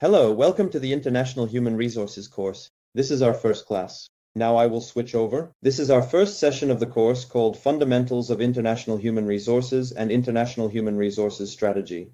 Hello, welcome to the International Human Resources course. This is our first class. Now I will switch over. This is our first session of the course called Fundamentals of International Human Resources and International Human Resources Strategy.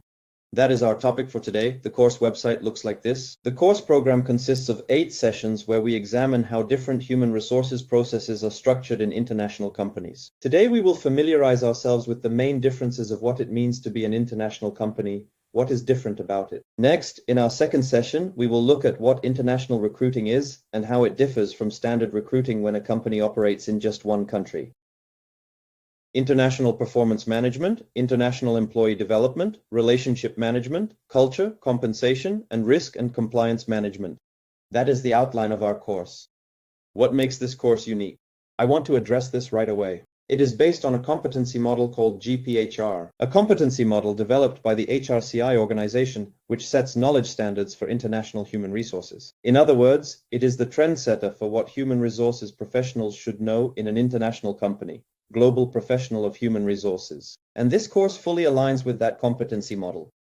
That is our topic for today. The course website looks like this. The course program consists of 8 sessions where we examine how different human resources processes are structured in international companies. Today we will familiarize ourselves with the main differences of what it means to be an international company. What is different about it? Next, in our second session, we will look at what international recruiting is and how it differs from standard recruiting when a company operates in just one country. International performance management, international employee development, relationship management, culture, compensation, and risk and compliance management. That is the outline of our course. What makes this course unique? I want to address this right away. It is based on a competency model called GPHR, a competency model developed by the HRCI organization, which sets knowledge standards for international human resources. In other words, it is the trendsetter for what human resources professionals should know in an international company. Global Professional of Human Resources. And this course fully aligns with that competency model.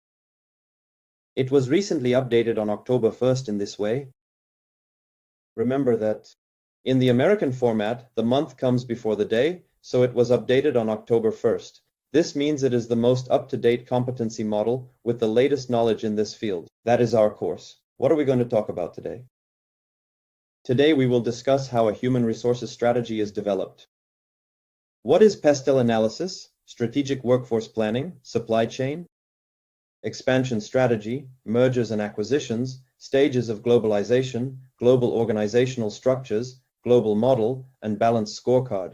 It was recently updated on October 1st in this way. Remember that in the American format, the month comes before the day, so it was updated on October 1st. This means it is the most up-to-date competency model with the latest knowledge in this field. That is our course. What are we going to talk about today? Today we will discuss how a human resources strategy is developed. What is PESTEL analysis, strategic workforce planning, supply chain, expansion strategy, mergers and acquisitions, stages of globalization, global organizational structures, global model, and balanced scorecard?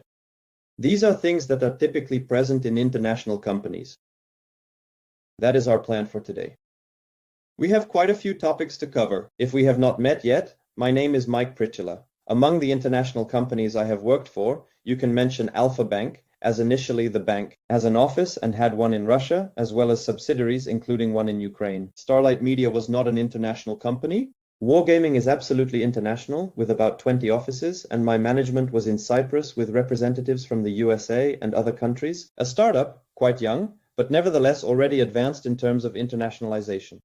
These are things that are typically present in international companies. That is our plan for today. We have quite a few topics to cover. If we have not met yet, my name is Mike Pritula. Among the international companies I have worked for, you can mention Alpha Bank, as initially the bank has an office and had one in Russia, as well as subsidiaries, including one in Ukraine. Starlight Media was not an international company. Wargaming is absolutely international, with about 20 offices, and my management was in Cyprus with representatives from the USA and other countries. A startup, quite young, but nevertheless already advanced in terms of internationalization.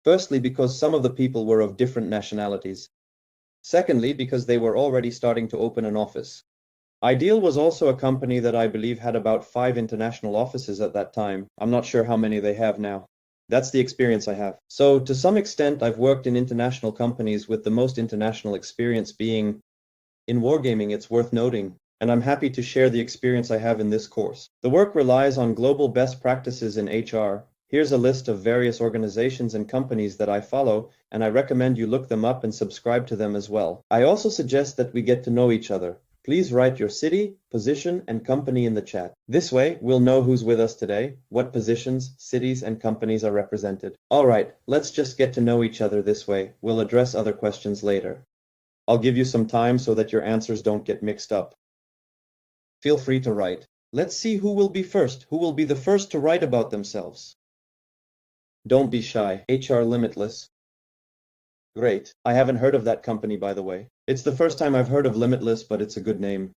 Firstly, because some of the people were of different nationalities. Secondly, because they were already starting to open an office. Ideal was also a company that I believe had about 5 international offices at that time. I'm not sure how many they have now. That's the experience I have. So to some extent, I've worked in international companies, with the most international experience being in Wargaming. It's worth noting, and I'm happy to share the experience I have in this course. The work relies on global best practices in HR. Here's a list of various organizations and companies that I follow, and I recommend you look them up and subscribe to them as well. I also suggest that we get to know each other. Please write your city, position, and company in the chat. This way, we'll know who's with us today, what positions, cities, and companies are represented. All right, let's just get to know each other this way. We'll address other questions later. I'll give you some time so that your answers don't get mixed up. Feel free to write. Let's see who will be first. Who will be the first to write about themselves? Don't be shy. HR Limitless. Great. I haven't heard of that company, by the way. It's the first time I've heard of Limitless, but it's a good name.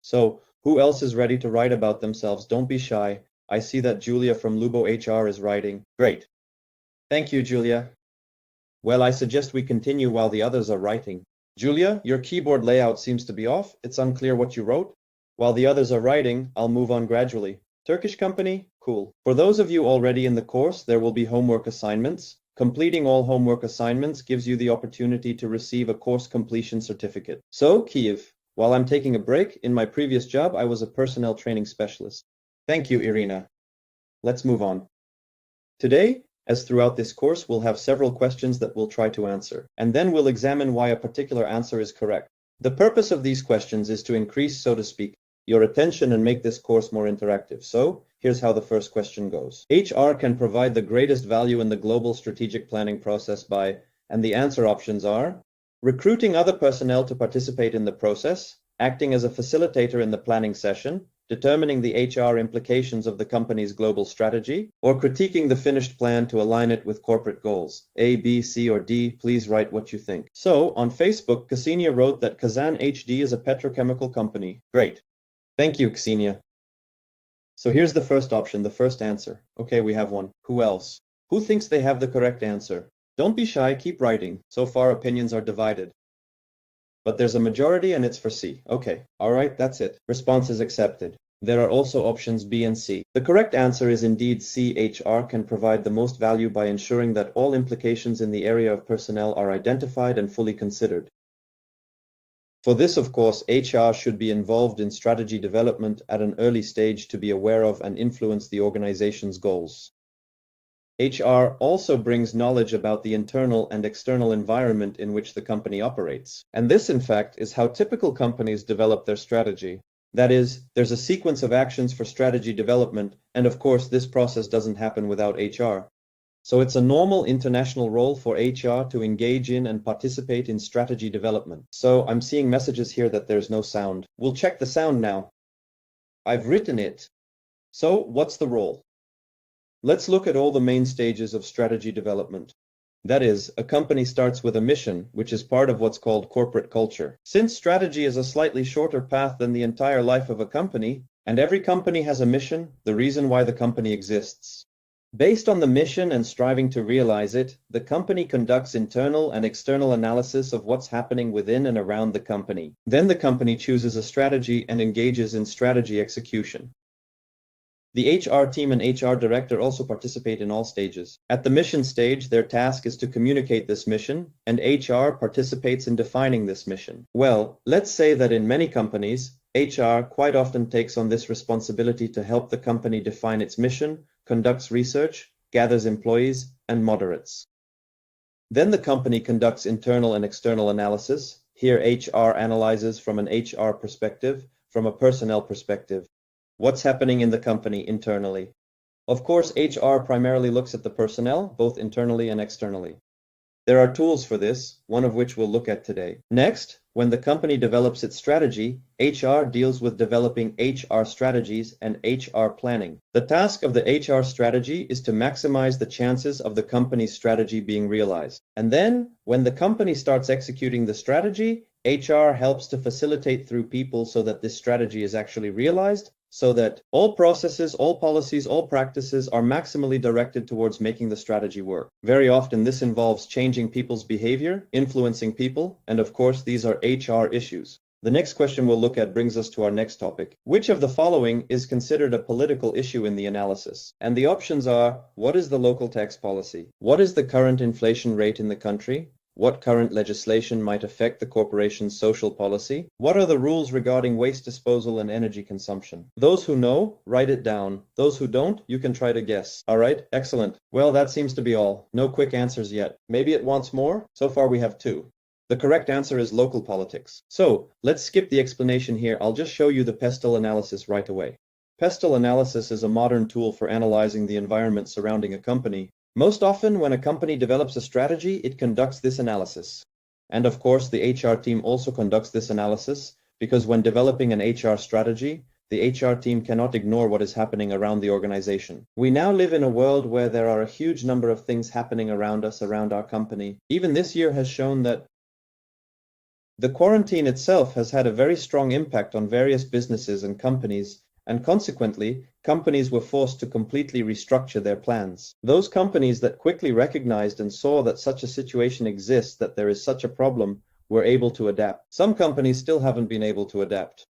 So, who else is ready to write about themselves? Don't be shy. I see that Julia from Lubo HR is writing. Great. Thank you, Julia. Well, I suggest we continue while the others are writing. Julia, your keyboard layout seems to be off. It's unclear what you wrote. While the others are writing, I'll move on gradually. Turkish company? Cool. For those of you already in the course, there will be homework assignments. Completing all homework assignments gives you the opportunity to receive a course completion certificate. So, Kiev, while I'm taking a break, in my previous job, I was a personnel training specialist. Thank you, Irina. Let's move on. Today, as throughout this course, we'll have several questions that we'll try to answer, and then we'll examine why a particular answer is correct. The purpose of these questions is to increase, so to speak, your attention and make this course more interactive. So, here's how the first question goes. HR can provide the greatest value in the global strategic planning process by, and the answer options are, recruiting other personnel to participate in the process, acting as a facilitator in the planning session, determining the HR implications of the company's global strategy, or critiquing the finished plan to align it with corporate goals. A, B, C, or D, please write what you think. So, on Facebook, Ksenia wrote that Kazan HD is a petrochemical company. Great. Thank you, Ksenia. So here's the first option, the first answer. Okay, we have one. Who else? Who thinks they have the correct answer? Don't be shy, keep writing. So far, opinions are divided. But there's a majority and it's for C. Okay, alright, that's it. Response is accepted. There are also options B and C. The correct answer is indeed C. HR can provide the most value by ensuring that all implications in the area of personnel are identified and fully considered. For this, of course, HR should be involved in strategy development at an early stage to be aware of and influence the organization's goals. HR also brings knowledge about the internal and external environment in which the company operates. And this, in fact, is how typical companies develop their strategy. That is, there's a sequence of actions for strategy development, and of course, this process doesn't happen without HR. So it's a normal international role for HR to engage in and participate in strategy development. So I'm seeing messages here that there's no sound. We'll check the sound now. I've written it. So what's the role? Let's look at all the main stages of strategy development. That is, a company starts with a mission, which is part of what's called corporate culture. Since strategy is a slightly shorter path than the entire life of a company, and every company has a mission, the reason why the company exists. Based on the mission and striving to realize it, the company conducts internal and external analysis of what's happening within and around the company. Then the company chooses a strategy and engages in strategy execution. The HR team and HR director also participate in all stages. At the mission stage, their task is to communicate this mission, and HR participates in defining this mission. Well, let's say that in many companies, HR quite often takes on this responsibility to help the company define its mission, conducts research, gathers employees, and moderates. Then the company conducts internal and external analysis. Here HR analyzes from an HR perspective, from a personnel perspective. What's happening in the company internally? Of course, HR primarily looks at the personnel, both internally and externally. There are tools for this, one of which we'll look at today. Next, when the company develops its strategy, HR deals with developing HR strategies and HR planning. The task of the HR strategy is to maximize the chances of the company's strategy being realized. And then, when the company starts executing the strategy, HR helps to facilitate through people so that this strategy is actually realized, so that all processes, all policies, all practices are maximally directed towards making the strategy work. Very often this involves changing people's behavior, influencing people, and of course these are HR issues. The next question we'll look at brings us to our next topic. Which of the following is considered a political issue in the analysis? And the options are, what is the local tax policy? What is the current inflation rate in the country? What current legislation might affect the corporation's social policy? What are the rules regarding waste disposal and energy consumption? Those who know, write it down. Those who don't, you can try to guess. All right, excellent. Well, that seems to be all. No quick answers yet. Maybe it wants more? So far we have 2. The correct answer is local politics. So, let's skip the explanation here. I'll just show you the pestle analysis right away. Pestle analysis is a modern tool for analyzing the environment surrounding a company. Most often, when a company develops a strategy, it conducts this analysis. And of course, the HR team also conducts this analysis, because when developing an HR strategy, the HR team cannot ignore what is happening around the organization. We now live in a world where there are a huge number of things happening around us, around our company. Even this year has shown that the quarantine itself has had a very strong impact on various businesses and companies, and consequently, companies were forced to completely restructure their plans. Those companies that quickly recognized and saw that such a situation exists, that there is such a problem, were able to adapt. Some companies still haven't been able to adapt.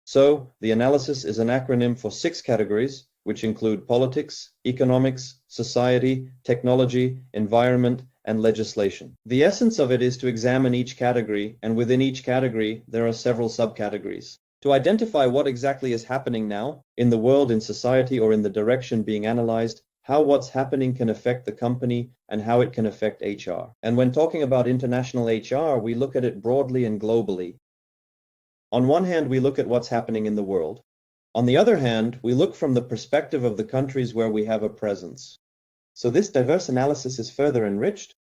So, the analysis is an acronym for 6 categories, which include politics, economics, society, technology, environment, and legislation. The essence of it is to examine each category, and within each category, there are several subcategories. To identify what exactly is happening now, in the world, in society, or in the direction being analyzed, how what's happening can affect the company, and how it can affect HR. And when talking about international HR, we look at it broadly and globally. On one hand, we look at what's happening in the world. On the other hand, we look from the perspective of the countries where we have a presence. So this diverse analysis is further enriched.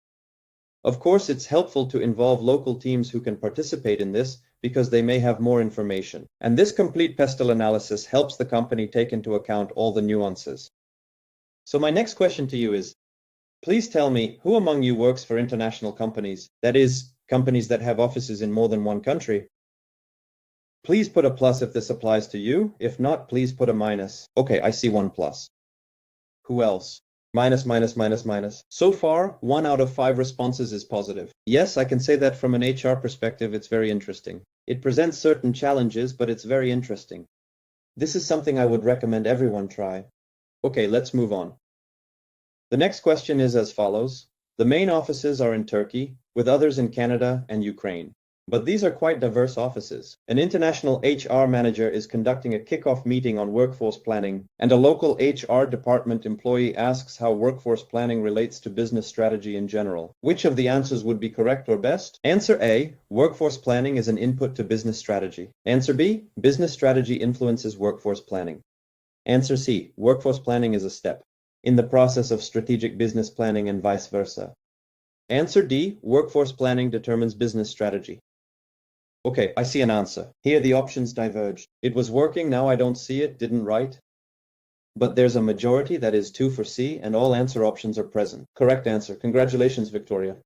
Of course, it's helpful to involve local teams who can participate in this, because they may have more information. And this complete pestle analysis helps the company take into account all the nuances. So my next question to you is, please tell me who among you works for international companies, that is, companies that have offices in more than one country? Please put a plus if this applies to you. If not, please put a minus. Okay, I see 1 plus. Who else? Minus, minus, minus, minus. So far, 1 out of 5 responses is positive. Yes, I can say that from an HR perspective, it's very interesting. It presents certain challenges, but it's very interesting. This is something I would recommend everyone try. Okay, let's move on. The next question is as follows. The main offices are in Turkey, with others in Canada and Ukraine. But these are quite diverse offices. An international HR manager is conducting a kickoff meeting on workforce planning, and a local HR department employee asks how workforce planning relates to business strategy in general. Which of the answers would be correct or best? Answer A, workforce planning is an input to business strategy. Answer B, business strategy influences workforce planning. Answer C, workforce planning is a step in the process of strategic business planning and vice versa. Answer D, workforce planning determines business strategy. Okay, I see an answer. Here the options diverged. It was working, now I don't see it, didn't write. But there's a majority, that is 2 for C, and all answer options are present. Correct answer. Congratulations, Victoria.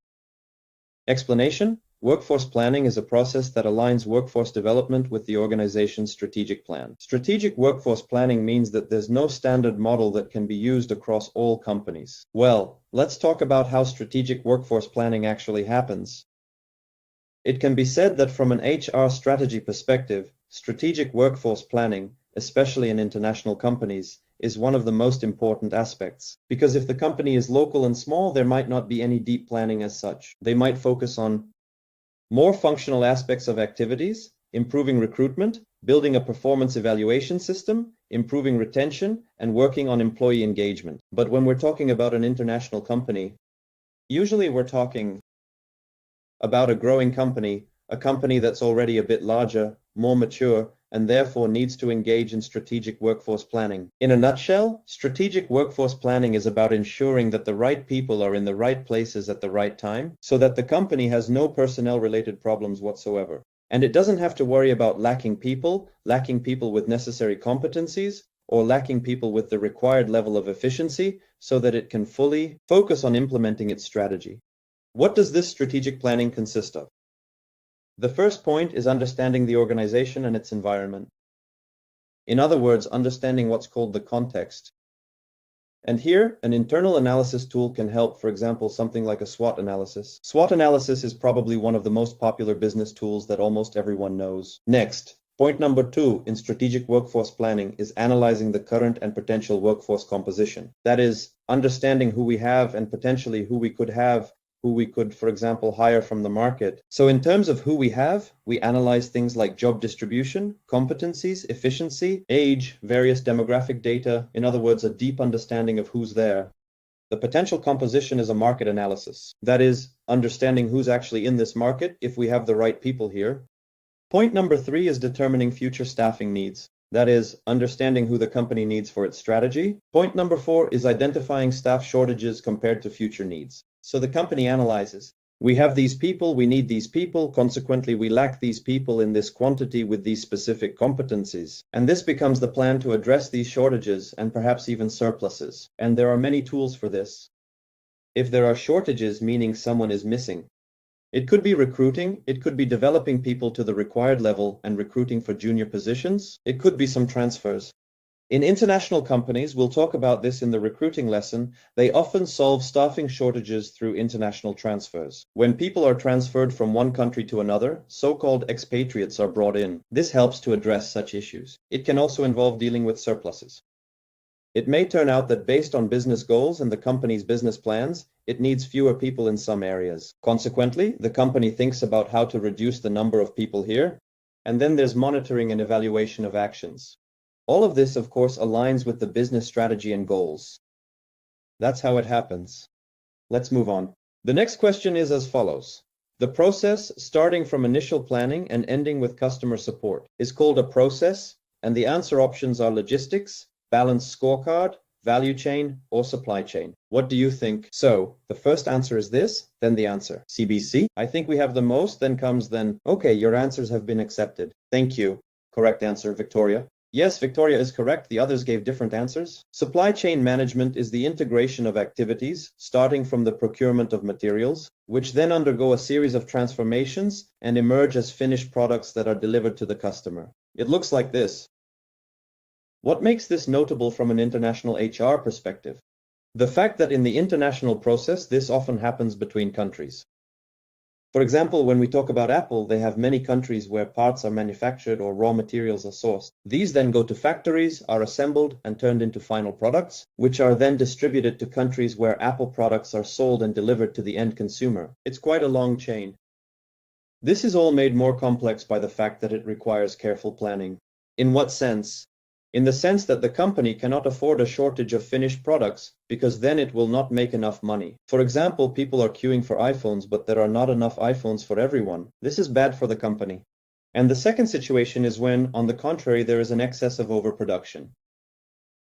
Explanation: workforce planning is a process that aligns workforce development with the organization's strategic plan. Strategic workforce planning means that there's no standard model that can be used across all companies. Well, let's talk about how strategic workforce planning actually happens. It can be said that from an HR strategy perspective, strategic workforce planning, especially in international companies, is one of the most important aspects. Because if the company is local and small, there might not be any deep planning as such. They might focus on more functional aspects of activities, improving recruitment, building a performance evaluation system, improving retention, and working on employee engagement. But when we're talking about an international company, usually we're talking about a growing company, a company that's already a bit larger, more mature, and therefore needs to engage in strategic workforce planning. In a nutshell, strategic workforce planning is about ensuring that the right people are in the right places at the right time, so that the company has no personnel-related problems whatsoever. And it doesn't have to worry about lacking people with necessary competencies, or lacking people with the required level of efficiency, so that it can fully focus on implementing its strategy. What does this strategic planning consist of? The first point is understanding the organization and its environment. In other words, understanding what's called the context. And here, an internal analysis tool can help, for example, something like a SWOT analysis. SWOT analysis is probably one of the most popular business tools that almost everyone knows. Next, point number 2 in strategic workforce planning is analyzing the current and potential workforce composition. That is, understanding who we have and potentially who we could, for example, hire from the market. So in terms of who we have, we analyze things like job distribution, competencies, efficiency, age, various demographic data, in other words, a deep understanding of who's there. The potential composition is a market analysis. That is, understanding who's actually in this market if we have the right people here. Point number 3 is determining future staffing needs. That is, understanding who the company needs for its strategy. Point number 4 is identifying staff shortages compared to future needs. So the company analyzes, we have these people, we need these people, consequently we lack these people in this quantity with these specific competencies. And this becomes the plan to address these shortages and perhaps even surpluses. And there are many tools for this. If there are shortages, meaning someone is missing, it could be recruiting, it could be developing people to the required level and recruiting for junior positions, it could be some transfers. In international companies, we'll talk about this in the recruiting lesson, they often solve staffing shortages through international transfers. When people are transferred from one country to another, so-called expatriates are brought in. This helps to address such issues. It can also involve dealing with surpluses. It may turn out that based on business goals and the company's business plans, it needs fewer people in some areas. Consequently, the company thinks about how to reduce the number of people here, and then there's monitoring and evaluation of actions. All of this, of course, aligns with the business strategy and goals. That's how it happens. Let's move on. The next question is as follows. The process, starting from initial planning and ending with customer support, is called a process, and the answer options are logistics, balanced scorecard, value chain, or supply chain. What do you think? So, the first answer is this, then the answer. CBC? I think we have the most, then comes then. Okay, your answers have been accepted. Thank you. Correct answer, Victoria. Yes, Victoria is correct. The others gave different answers. Supply chain management is the integration of activities, starting from the procurement of materials, which then undergo a series of transformations and emerge as finished products that are delivered to the customer. It looks like this. What makes this notable from an international HR perspective? The fact that in the international process, this often happens between countries. For example, when we talk about Apple, they have many countries where parts are manufactured or raw materials are sourced. These then go to factories, are assembled and turned into final products, which are then distributed to countries where Apple products are sold and delivered to the end consumer. It's quite a long chain. This is all made more complex by the fact that it requires careful planning. In what sense? In the sense that the company cannot afford a shortage of finished products because then it will not make enough money. For example, people are queuing for iPhones, but there are not enough iPhones for everyone. This is bad for the company. And the second situation is when, on the contrary, there is an excess of overproduction.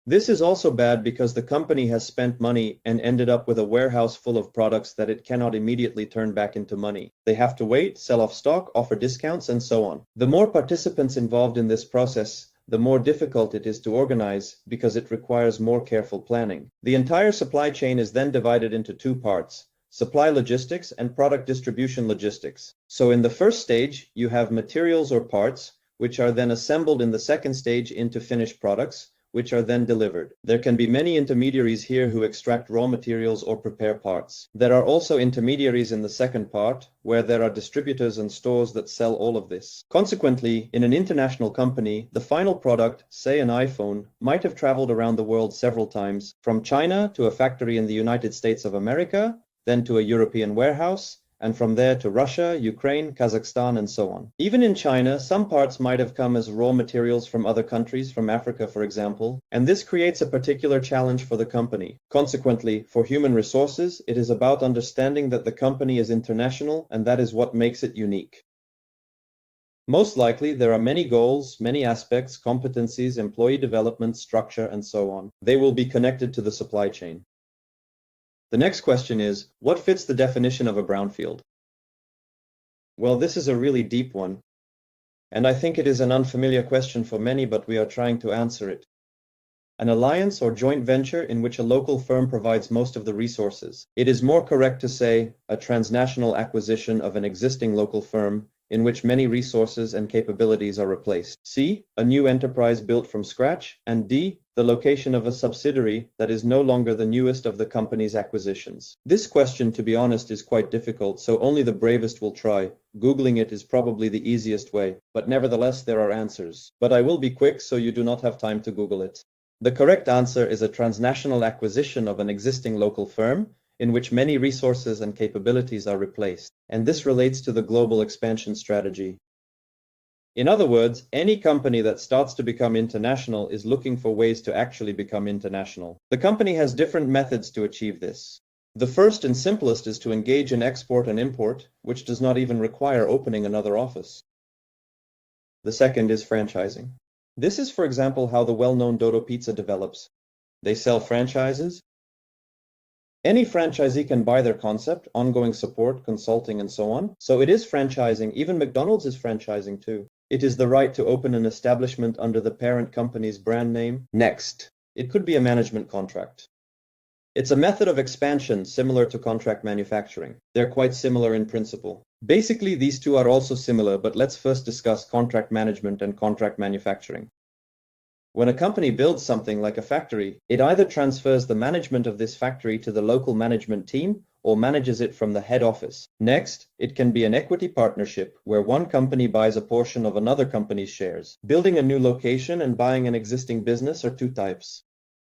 This is also bad because the company has spent money and ended up with a warehouse full of products that it cannot immediately turn back into money. They have to wait, sell off stock, offer discounts, and so on. The more participants involved in this process, the more difficult it is to organize because it requires more careful planning. The entire supply chain is then divided into two parts: supply logistics and product distribution logistics. So in the first stage, you have materials or parts, which are then assembled in the second stage into finished products, which are then delivered. There can be many intermediaries here who extract raw materials or prepare parts. There are also intermediaries in the second part, where there are distributors and stores that sell all of this. Consequently, in an international company, the final product, say an iPhone, might have traveled around the world several times, from China to a factory in the United States of America, then to a European warehouse, and from there to Russia, Ukraine, Kazakhstan, and so on. Even in China, some parts might have come as raw materials from other countries, from Africa, for example, and this creates a particular challenge for the company. Consequently, for human resources, it is about understanding that the company is international, and that is what makes it unique. Most likely, there are many goals, many aspects, competencies, employee development, structure, and so on. They will be connected to the supply chain. The next question is, what fits the definition of a brownfield? Well, this is a really deep one, and I think it is an unfamiliar question for many, but we are trying to answer it. An alliance or joint venture in which a local firm provides most of the resources. It is more correct to say a transnational acquisition of an existing local firm in which many resources and capabilities are replaced. C, a new enterprise built from scratch, and D, the location of a subsidiary that is no longer the newest of the company's acquisitions. This question, to be honest, is quite difficult, so only the bravest will try. Googling it is probably the easiest way, but nevertheless there are answers. But I will be quick so you do not have time to Google it. The correct answer is a transnational acquisition of an existing local firm in which many resources and capabilities are replaced, and this relates to the global expansion strategy. In other words, any company that starts to become international is looking for ways to actually become international. The company has different methods to achieve this. The first and simplest is to engage in export and import, which does not even require opening another office. The second is franchising. This is, for example, how the well-known Dodo Pizza develops. They sell franchises. Any franchisee can buy their concept, ongoing support, consulting, and so on. So it is franchising. Even McDonald's is franchising too. It is the right to open an establishment under the parent company's brand name. Next, it could be a management contract. It's a method of expansion similar to contract manufacturing. They're quite similar in principle. Basically, these two are also similar, but let's first discuss contract management and contract manufacturing. When a company builds something like a factory, it either transfers the management of this factory to the local management team or manages it from the head office. Next, it can be an equity partnership where one company buys a portion of another company's shares. Building a new location and buying an existing business are two types.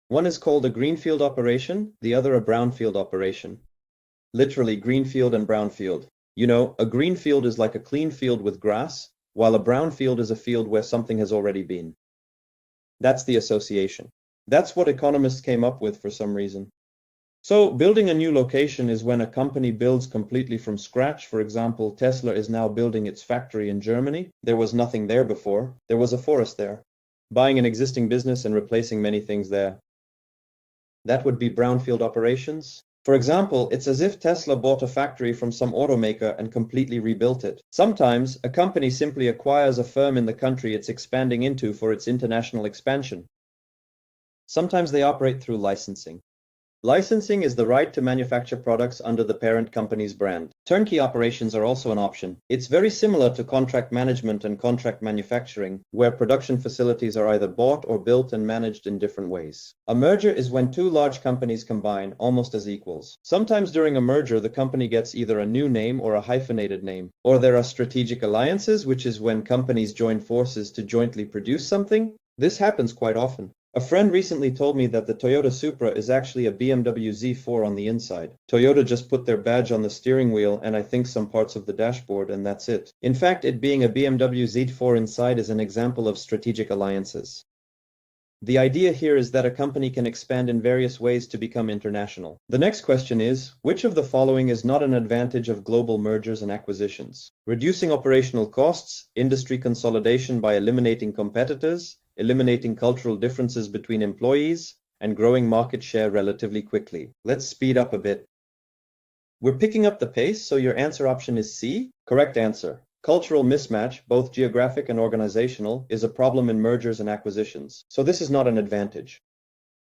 One is called a greenfield operation, the other a brownfield operation. Literally, greenfield and brownfield. You know, a greenfield is like a clean field with grass, while a brownfield is a field where something has already been. That's the association. That's what economists came up with for some reason. So, building a new location is when a company builds completely from scratch. For example, Tesla is now building its factory in Germany. There was nothing there before. There was a forest there. Buying an existing business and replacing many things there. That would be brownfield operations. For example, it's as if Tesla bought a factory from some automaker and completely rebuilt it. Sometimes, a company simply acquires a firm in the country it's expanding into for its international expansion. Sometimes they operate through licensing. Licensing is the right to manufacture products under the parent company's brand. Turnkey operations are also an option. It's very similar to contract management and contract manufacturing, where production facilities are either bought or built and managed in different ways. A merger is when two large companies combine, almost as equals. Sometimes during a merger, the company gets either a new name or a hyphenated name. Or there are strategic alliances, which is when companies join forces to jointly produce something. This happens quite often. A friend recently told me that the Toyota Supra is actually a BMW Z4 on the inside. Toyota just put their badge on the steering wheel and I think some parts of the dashboard, and that's it. In fact, it being a BMW Z4 inside is an example of strategic alliances. The idea here is that a company can expand in various ways to become international. The next question is, which of the following is not an advantage of global mergers and acquisitions? Reducing operational costs, industry consolidation by eliminating competitors, eliminating cultural differences between employees, and growing market share relatively quickly. Let's speed up a bit. We're picking up the pace, so your answer option is C. Correct answer. Cultural mismatch, both geographic and organizational, is a problem in mergers and acquisitions, so this is not an advantage.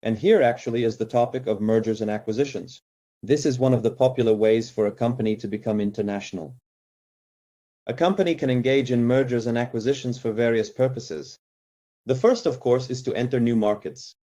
And here actually is the topic of mergers and acquisitions. This is one of the popular ways for a company to become international. A company can engage in mergers and acquisitions for various purposes. The first, of course, is to enter new markets.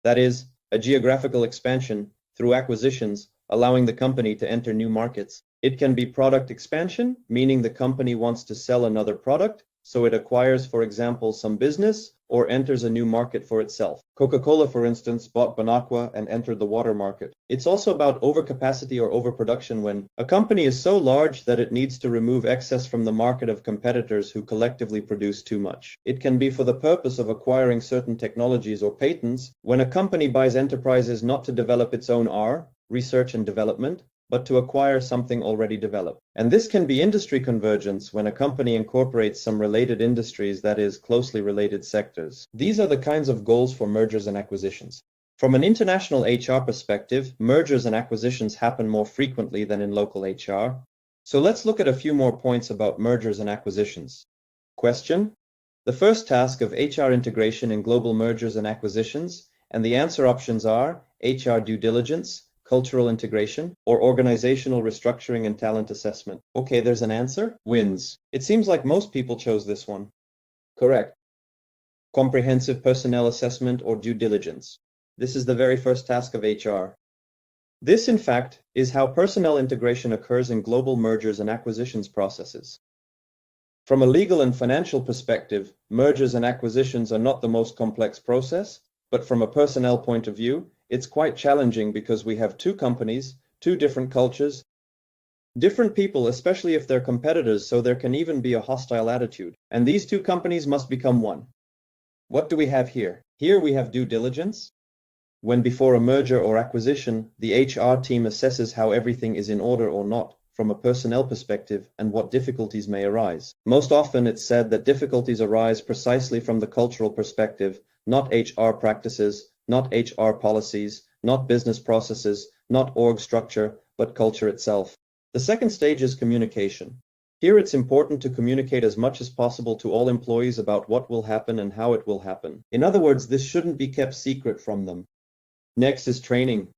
That is, a geographical expansion through acquisitions, allowing the company to enter new markets. It can be product expansion, meaning the company wants to sell another product, so it acquires, for example, some business or enters a new market for itself. Coca-Cola, for instance, bought Bonaqua and entered the water market. It's also about overcapacity or overproduction when a company is so large that it needs to remove excess from the market of competitors who collectively produce too much. It can be for the purpose of acquiring certain technologies or patents when a company buys enterprises not to develop its own R, research and development, but to acquire something already developed. And this can be industry convergence when a company incorporates some related industries, that is, closely related sectors. These are the kinds of goals for mergers and acquisitions. From an international HR perspective, mergers and acquisitions happen more frequently than in local HR. So let's look at a few more points about mergers and acquisitions. Question: the first task of HR integration in global mergers and acquisitions, and the answer options are HR due diligence, cultural integration, or organizational restructuring and talent assessment. Okay, there's an answer. Wins. It seems like most people chose this one. Correct. Comprehensive personnel assessment or due diligence. This is the very first task of HR. This, in fact, is how personnel integration occurs in global mergers and acquisitions processes. From a legal and financial perspective, mergers and acquisitions are not the most complex process, but from a personnel point of view, it's quite challenging because we have two companies, two different cultures, different people, especially if they're competitors, so there can even be a hostile attitude. And these two companies must become one. What do we have here? Here we have due diligence. When before a merger or acquisition, the HR team assesses how everything is in order or not from a personnel perspective and what difficulties may arise. Most often it's said that difficulties arise precisely from the cultural perspective, not HR practices, not HR policies, not business processes, not org structure, but culture itself. The second stage is communication. Here it's important to communicate as much as possible to all employees about what will happen and how it will happen. In other words, this shouldn't be kept secret from them. Next is training.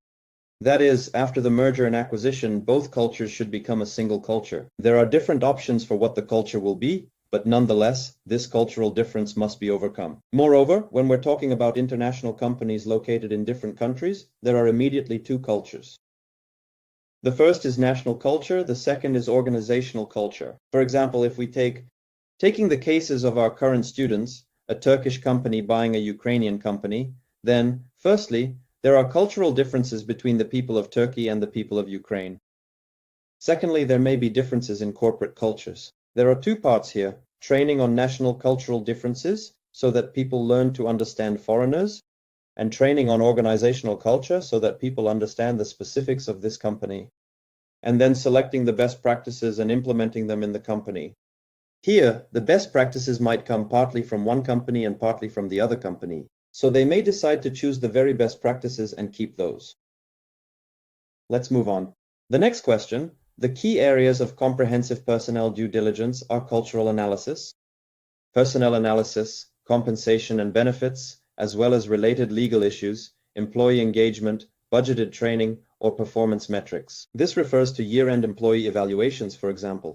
That is, after the merger and acquisition, both cultures should become a single culture. There are different options for what the culture will be, but nonetheless, this cultural difference must be overcome. Moreover, when we're talking about international companies located in different countries, there are immediately two cultures. The first is national culture, the second is organizational culture. For example, if we taking the cases of our current students, a Turkish company buying a Ukrainian company, then, firstly, there are cultural differences between the people of Turkey and the people of Ukraine. Secondly, there may be differences in corporate cultures. There are two parts here: training on national cultural differences so that people learn to understand foreigners, and training on organizational culture so that people understand the specifics of this company, and then selecting the best practices and implementing them in the company. Here, the best practices might come partly from one company and partly from the other company, so they may decide to choose the very best practices and keep those. Let's move on. The next question: the key areas of comprehensive personnel due diligence are cultural analysis, personnel analysis, compensation and benefits, as well as related legal issues, employee engagement, budgeted training, or performance metrics. This refers to year-end employee evaluations, for example.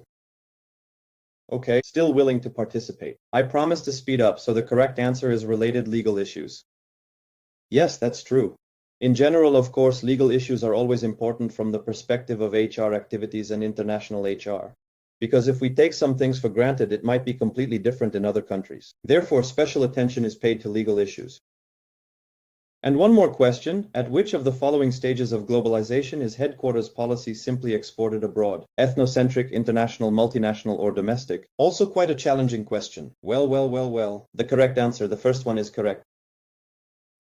Okay, still willing to participate. I promise to speed up, so the correct answer is related legal issues. Yes, that's true. In general, of course, legal issues are always important from the perspective of HR activities and international HR. Because if we take some things for granted, it might be completely different in other countries. Therefore, special attention is paid to legal issues. And one more question, at which of the following stages of globalization is headquarters policy simply exported abroad? Ethnocentric, international, multinational, or domestic? Also quite a challenging question. Well. The correct answer, the first one, is correct.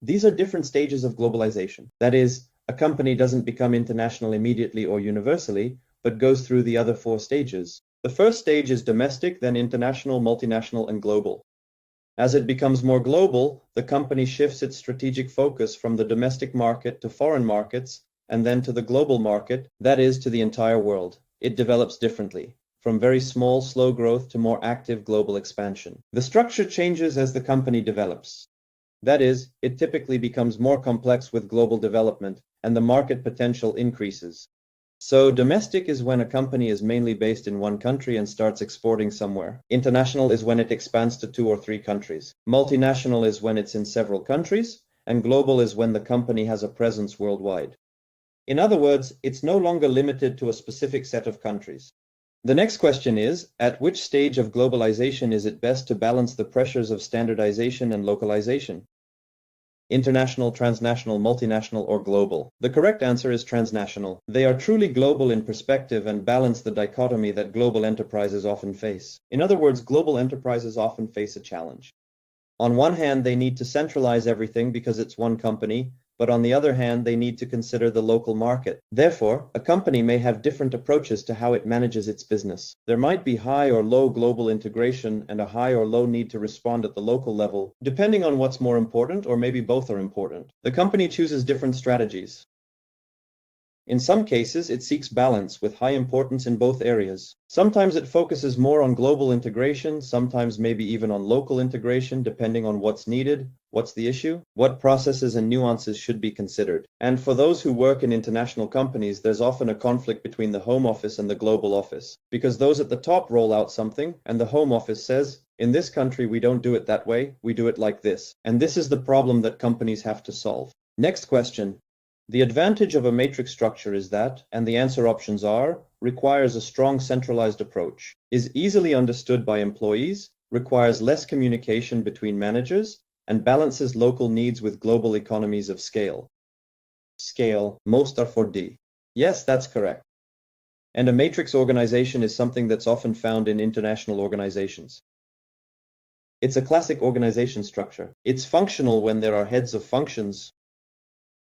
These are different stages of globalization. That is, a company doesn't become international immediately or universally, but goes through the other four stages. The first stage is domestic, then international, multinational, and global. As it becomes more global, the company shifts its strategic focus from the domestic market to foreign markets, and then to the global market, that is, to the entire world. It develops differently, from very small, slow growth to more active global expansion. The structure changes as the company develops. That is, it typically becomes more complex with global development, and the market potential increases. So domestic is when a company is mainly based in one country and starts exporting somewhere. International is when it expands to 2 or 3 countries. Multinational is when it's in several countries, and global is when the company has a presence worldwide. In other words, it's no longer limited to a specific set of countries. The next question is, at which stage of globalization is it best to balance the pressures of standardization and localization? International, transnational, multinational, or global? The correct answer is transnational. They are truly global in perspective and balance the dichotomy that global enterprises often face. In other words, global enterprises often face a challenge. On one hand, they need to centralize everything because it's one company, but on the other hand, they need to consider the local market. Therefore, a company may have different approaches to how it manages its business. There might be high or low global integration and a high or low need to respond at the local level, depending on what's more important, or maybe both are important. The company chooses different strategies. In some cases, it seeks balance with high importance in both areas. Sometimes it focuses more on global integration, sometimes maybe even on local integration, depending on what's needed, what's the issue, what processes and nuances should be considered. And for those who work in international companies, there's often a conflict between the home office and the global office, because those at the top roll out something, and the home office says, in this country we don't do it that way, we do it like this. And this is the problem that companies have to solve. Next question. The advantage of a matrix structure is that, and the answer options are, requires a strong centralized approach, is easily understood by employees, requires less communication between managers, and balances local needs with global economies of scale. Scale, most are for D. Yes, that's correct. And a matrix organization is something that's often found in international organizations. It's a classic organization structure. It's functional when there are heads of functions.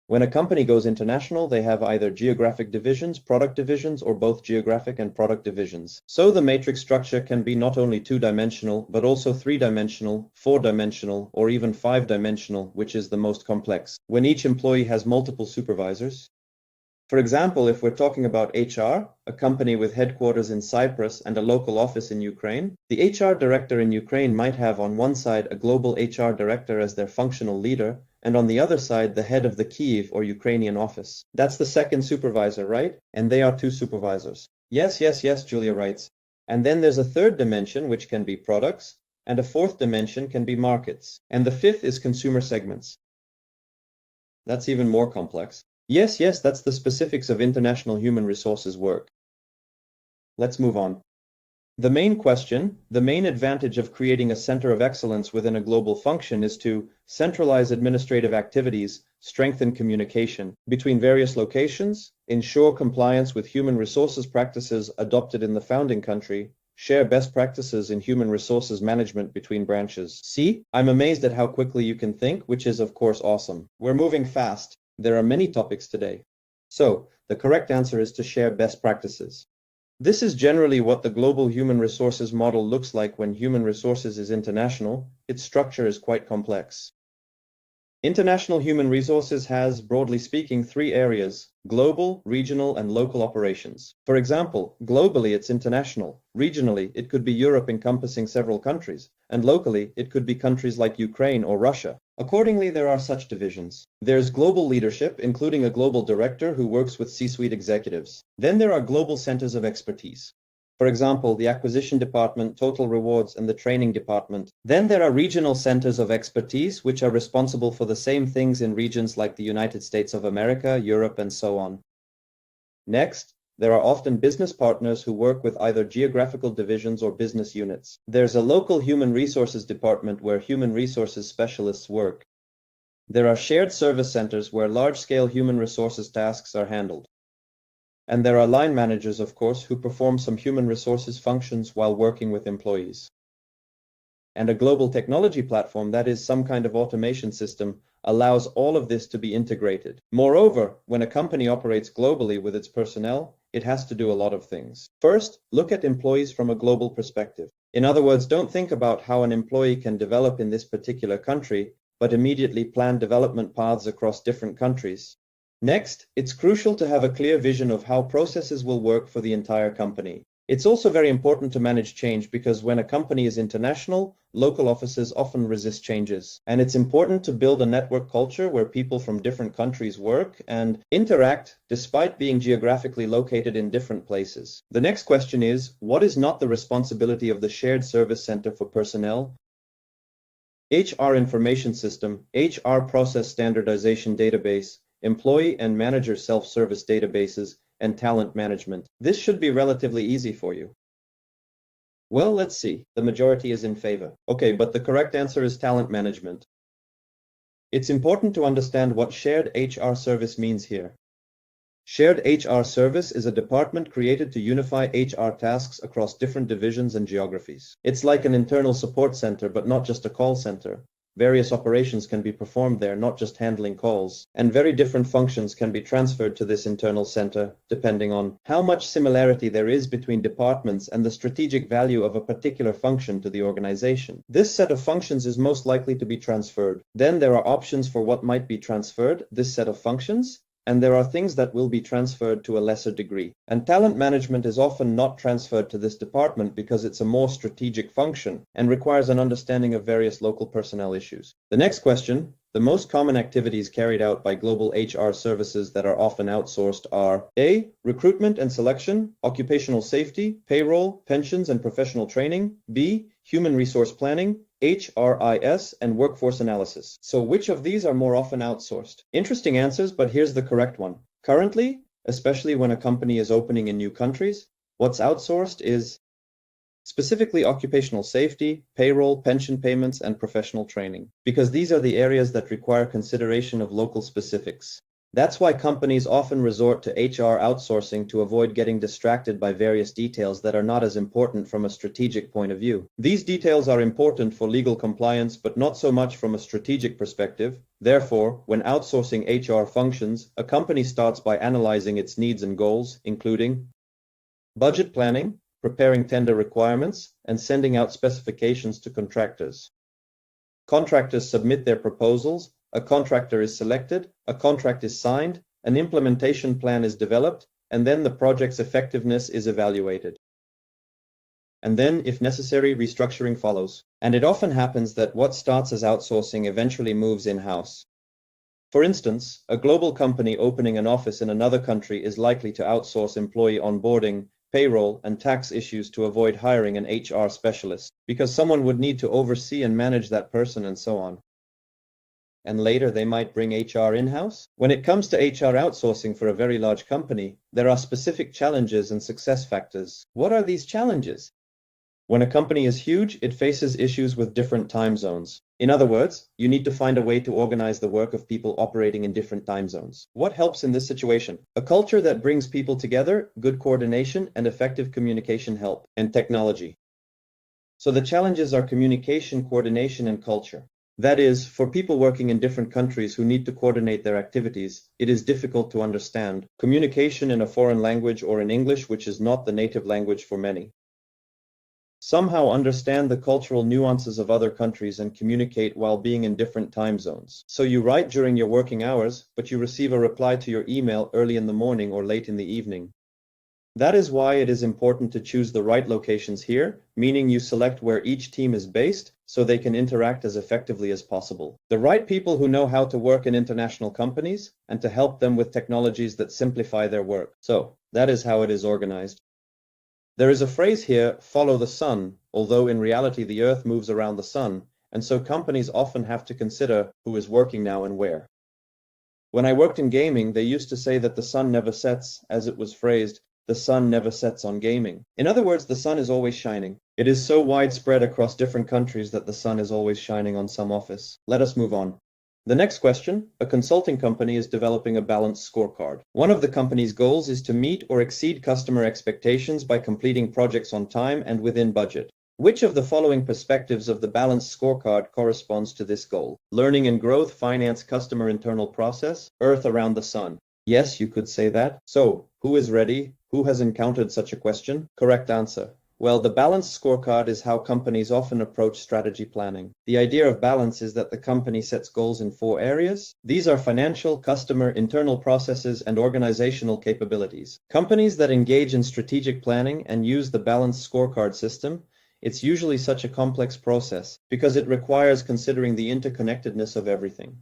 When a company goes international, they have either geographic divisions, product divisions, or both geographic and product divisions. So the matrix structure can be not only 2-dimensional, but also 3-dimensional, 4-dimensional, or even 5-dimensional, which is the most complex, when each employee has multiple supervisors. For example, if we're talking about HR, a company with headquarters in Cyprus and a local office in Ukraine, the HR director in Ukraine might have on one side a global HR director as their functional leader, and on the other side the head of the Kyiv or Ukrainian office. That's the second supervisor, right? And they are 2 supervisors. Yes, Julia writes. And then there's a third dimension, which can be products, and a fourth dimension can be markets. And the fifth is consumer segments. That's even more complex. Yes, that's the specifics of international human resources work. Let's move on. The main question, the main advantage of creating a center of excellence within a global function is to centralize administrative activities, strengthen communication between various locations, ensure compliance with human resources practices adopted in the founding country, share best practices in human resources management between branches. See, I'm amazed at how quickly you can think, which is of course awesome. We're moving fast. There are many topics today. So, the correct answer is to share best practices. This is generally what the global human resources model looks like when human resources is international. Its structure is quite complex. International human resources has, broadly speaking, three areas: global, regional, and local operations. For example, globally it's international. Regionally, it could be Europe encompassing several countries. And locally, it could be countries like Ukraine or Russia. Accordingly, there are such divisions. There's global leadership, including a global director who works with C-suite executives. Then there are global centers of expertise. For example, the acquisition department, total rewards, and the training department. Then there are regional centers of expertise, which are responsible for the same things in regions like the United States of America, Europe, and so on. Next, there are often business partners who work with either geographical divisions or business units. There's a local human resources department where human resources specialists work. There are shared service centers where large-scale human resources tasks are handled. And there are line managers, of course, who perform some human resources functions while working with employees. And a global technology platform, that is some kind of automation system, allows all of this to be integrated. Moreover, when a company operates globally with its personnel, it has to do a lot of things. First, look at employees from a global perspective. In other words, don't think about how an employee can develop in this particular country, but immediately plan development paths across different countries. Next, it's crucial to have a clear vision of how processes will work for the entire company. It's also very important to manage change because when a company is international, local offices often resist changes. And it's important to build a network culture where people from different countries work and interact despite being geographically located in different places. The next question is, what is not the responsibility of the Shared Service Center for Personnel? HR Information System, HR Process Standardization Database, Employee and Manager Self-Service Databases, and Talent Management. This should be relatively easy for you. Well, let's see. The majority is in favor. Okay, but the correct answer is Talent Management. It's important to understand what Shared HR Service means here. Shared HR Service is a department created to unify HR tasks across different divisions and geographies. It's like an internal support center, but not just a call center. Various operations can be performed there, not just handling calls, and very different functions can be transferred to this internal center, depending on how much similarity there is between departments and the strategic value of a particular function to the organization. This set of functions is most likely to be transferred. Then there are options for what might be transferred, this set of functions, and there are things that will be transferred to a lesser degree. And talent management is often not transferred to this department because it's a more strategic function and requires an understanding of various local personnel issues. The next question, the most common activities carried out by global HR services that are often outsourced are A. Recruitment and selection, occupational safety, payroll, pensions and professional training, B. Human resource planning, HRIS, and workforce analysis. So which of these are more often outsourced? Interesting answers, but here's the correct one. Currently, especially when a company is opening in new countries, what's outsourced is specifically occupational safety, payroll, pension payments, and professional training, because these are the areas that require consideration of local specifics. That's why companies often resort to HR outsourcing to avoid getting distracted by various details that are not as important from a strategic point of view. These details are important for legal compliance, but not so much from a strategic perspective. Therefore, when outsourcing HR functions, a company starts by analyzing its needs and goals, including budget planning, preparing tender requirements, and sending out specifications to contractors. Contractors submit their proposals, a contractor is selected, a contract is signed, an implementation plan is developed, and then the project's effectiveness is evaluated. And then, if necessary, restructuring follows. And it often happens that what starts as outsourcing eventually moves in-house. For instance, a global company opening an office in another country is likely to outsource employee onboarding, payroll, and tax issues to avoid hiring an HR specialist, because someone would need to oversee and manage that person and so on. And later they might bring HR in-house? When it comes to HR outsourcing for a very large company, there are specific challenges and success factors. What are these challenges? When a company is huge, it faces issues with different time zones. In other words, you need to find a way to organize the work of people operating in different time zones. What helps in this situation? A culture that brings people together, good coordination, and effective communication help, and technology. So the challenges are communication, coordination, and culture. That is, for people working in different countries who need to coordinate their activities, it is difficult to understand communication in a foreign language or in English, which is not the native language for many. somehow understand the cultural nuances of other countries and communicate while being in different time zones. So you write during your working hours, but you receive a reply to your email early in the morning or late in the evening. That is why it is important to choose the right locations here, meaning you select where each team is based so they can interact as effectively as possible. The right people who know how to work in international companies and to help them with technologies that simplify their work. So that is how it is organized. There is a phrase here, follow the sun, although in reality the earth moves around the sun, and so companies often have to consider who is working now and where. When I worked in gaming, they used to say that the sun never sets, as it was phrased, the sun never sets on gaming. In other words, the sun is always shining. It is so widespread across different countries that the sun is always shining on some office. Let us move on. The next question, a consulting company is developing a balanced scorecard. One of the company's goals is to meet or exceed customer expectations by completing projects on time and within budget. Which of the following perspectives of the balanced scorecard corresponds to this goal? Learning and growth, finance, customer internal process, earth around the sun. Yes, you could say that. So, who is ready? Who has encountered such a question? Correct answer. Well, the balanced scorecard is how companies often approach strategy planning. The idea of balance is that the company sets goals in 4 areas. These are financial, customer, internal processes, and organizational capabilities. Companies that engage in strategic planning and use the balanced scorecard system, it's usually such a complex process because it requires considering the interconnectedness of everything.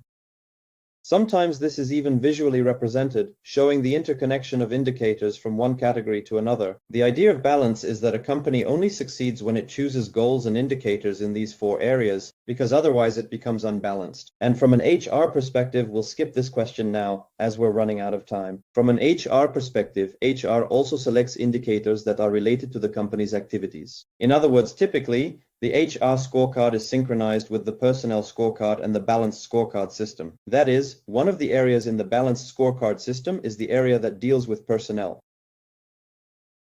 Sometimes this is even visually represented, showing the interconnection of indicators from one category to another. The idea of balance is that a company only succeeds when it chooses goals and indicators in these 4 areas, because otherwise it becomes unbalanced. And from an HR perspective, we'll skip this question now, as we're running out of time. From an HR perspective, HR also selects indicators that are related to the company's activities. In other words, typically, the HR scorecard is synchronized with the personnel scorecard and the balanced scorecard system. That is, one of the areas in the balanced scorecard system is the area that deals with personnel,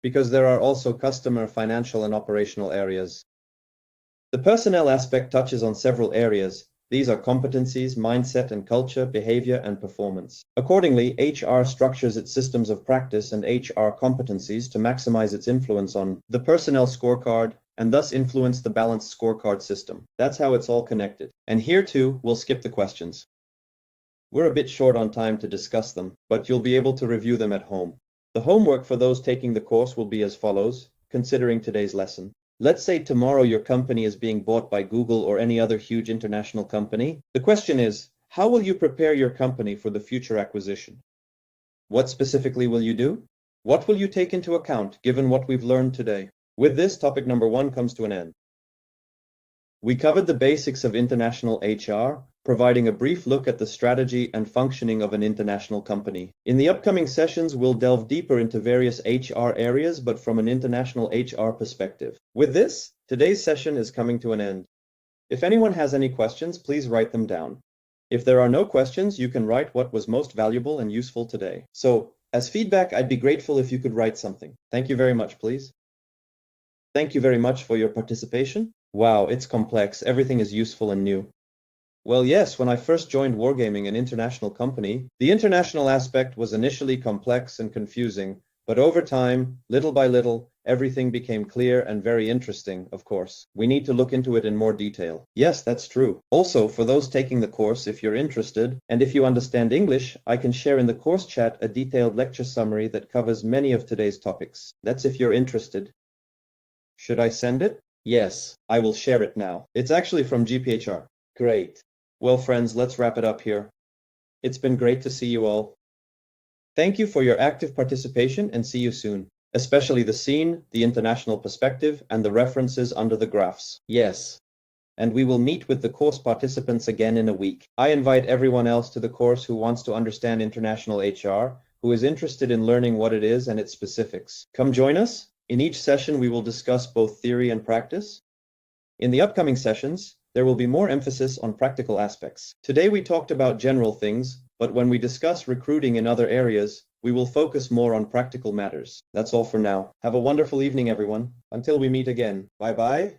because there are also customer, financial, and operational areas. The personnel aspect touches on several areas. These are competencies, mindset and culture, behavior, and performance. Accordingly, HR structures its systems of practice and HR competencies to maximize its influence on the personnel scorecard, and thus influence the balanced scorecard system. That's how it's all connected. And here too, we'll skip the questions. We're a bit short on time to discuss them, but you'll be able to review them at home. The homework for those taking the course will be as follows, considering today's lesson. Let's say tomorrow your company is being bought by Google or any other huge international company. The question is, how will you prepare your company for the future acquisition? What specifically will you do? What will you take into account given what we've learned today? With this, topic number 1 comes to an end. We covered the basics of international HR, providing a brief look at the strategy and functioning of an international company. In the upcoming sessions, we'll delve deeper into various HR areas, but from an international HR perspective. With this, today's session is coming to an end. If anyone has any questions, please write them down. If there are no questions, you can write what was most valuable and useful today. So, as feedback, I'd be grateful if you could write something. Thank you very much, please. Thank you very much for your participation. Wow, it's complex. Everything is useful and new. Well, yes, when I first joined Wargaming, an international company, the international aspect was initially complex and confusing, but over time, little by little, everything became clear and very interesting, of course. We need to look into it in more detail. Yes, that's true. Also, for those taking the course, if you're interested, and if you understand English, I can share in the course chat a detailed lecture summary that covers many of today's topics. That's if you're interested. Should I send it? Yes, I will share it now. It's actually from GPHR. Great. Well, friends, let's wrap it up here. It's been great to see you all. Thank you for your active participation and see you soon, especially the scene, the international perspective, and the references under the graphs. Yes. And we will meet with the course participants again in a week. I invite everyone else to the course who wants to understand international HR, who is interested in learning what it is and its specifics. Come join us. In each session, we will discuss both theory and practice. In the upcoming sessions, there will be more emphasis on practical aspects. Today we talked about general things, but when we discuss recruiting in other areas, we will focus more on practical matters. That's all for now. Have a wonderful evening, everyone. Until we meet again. Bye-bye.